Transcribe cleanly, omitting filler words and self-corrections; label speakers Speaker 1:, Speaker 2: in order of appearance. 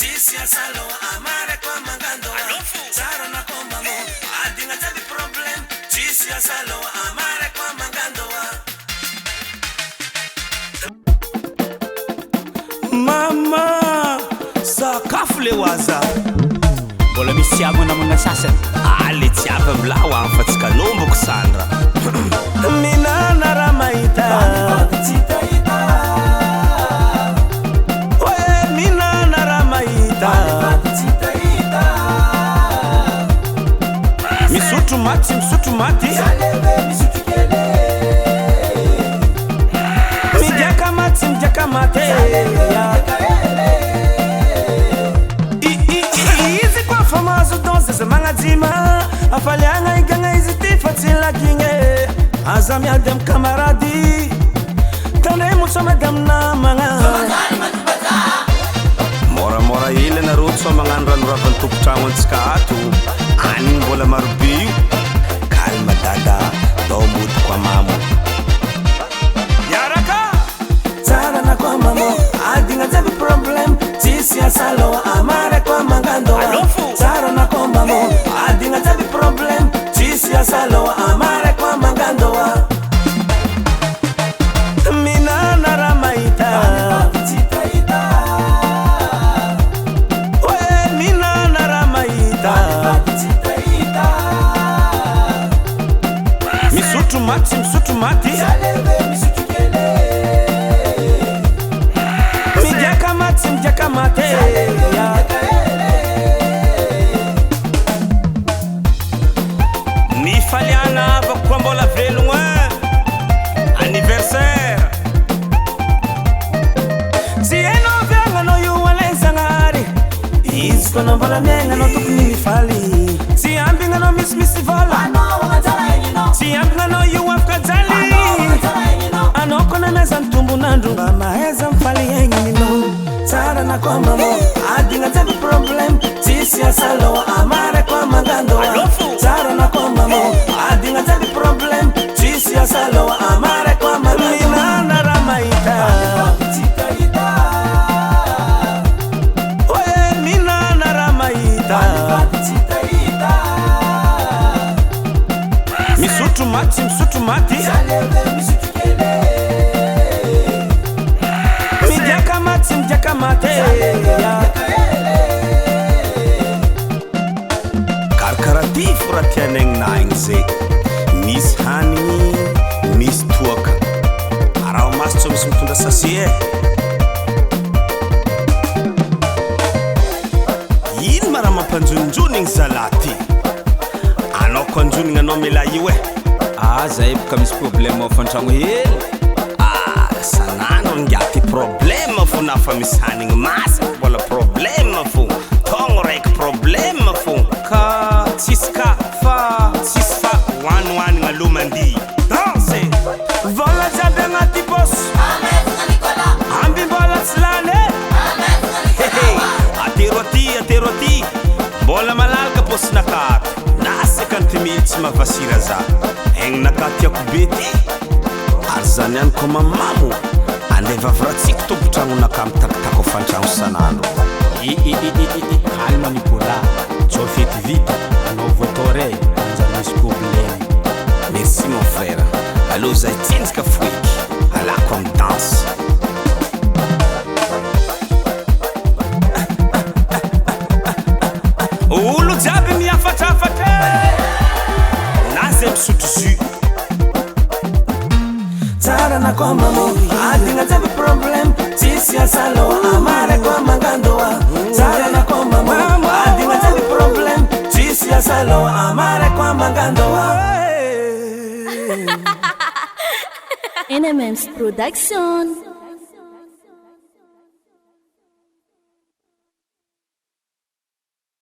Speaker 1: Tisi ya salo amare kwa mangando Zaro na komamo Adinga tabi problem Tisi ya salo amare kwa mangando Mama sakafo le waza
Speaker 2: Mbola misy amo namagna sasany le tsy avy amlawa fa tsy kalomboko Sandra
Speaker 1: Minana raha mahita Oe minana raha mahita Misotro maty Midiaka maty Izy kwa famazo donse se magnajima Afaliagna igagna izy ty fa tsy lakigne Aza miady am kamarady Tandre motsomady am namagna Moramora hely nareo tso magnano ranoravany tompotragno antsika ato Anigny mbola marobe io Calme dada dao mody kwa mamo Yaraka Tsara na kwa mamo Adigna jaby problem Tisi ya salo amare kwa mangando Tsara na kwa mamo Adigna jaby problem Tisi ya salo amare kwa mangando Minana raha mahita Oe minana raha mahita Misotro maty Midiaka maty Mifaliana avako koa mbola velogno Anniversaire Tsy hainao viagnanao io alaizagnary Izy koa anao mbola miaigna anao tokony mifaly Tsy ambigna anao misy vola Tsy ambigna anao io afaka jaly Anao koa nameza mitombonandro mba mahaiza mifaly aigna ninao Tsara na kwa mamo Adigna jaby problem Tisi ya salo amare kwa mangando Tsara na kwa mamo Adigna jaby problem Tisi ya salo amare kwa mangando Minana raha mahita Oe minana raha mahita Misotro maty Midiaka maty Karakaraty fo raha tianaigna igny zay Misy hanigny, misy toaka Araha maso tsy misy mitondra sase Ino ma raha mampanjononjony igny zalaty Anao koa anjonigna anao mila io
Speaker 2: Zay boka misy problème afantragno hely
Speaker 1: Sanandro ngiaty problème fo nafa misy hanigny masaka Mbola problème fo Togno raiky problème fo
Speaker 2: Ka tsisy ka fa
Speaker 1: Tsisy fa hoanigna aloha mandy Danse Vola jiaby agnaty pôsy Amby mbola tsy lany Atero aty Mbola malalaka pôsinakato Na 50 000 tsy mavasira za Aignanakato tiako be ty Ary zany ihany koa mamamo Andeha vaviratsika tompotragnonaka mitakitako afantragno sanandro
Speaker 2: Calme Nicolas Tsao fety vita Anao voatore Anjary misy problème
Speaker 1: Merci mon frère Aloha zay tsinjaka foiky Alako amy danse Olo jiaby miafatrafatra Na zay misotro jus Tsara na kwa mamo Adigna jaby problem Tisi ya salo amare kwa mangando Tsara na kwa mamo Adigna jaby problem Tisi ya salo amare kwa mangando
Speaker 3: NMM's Production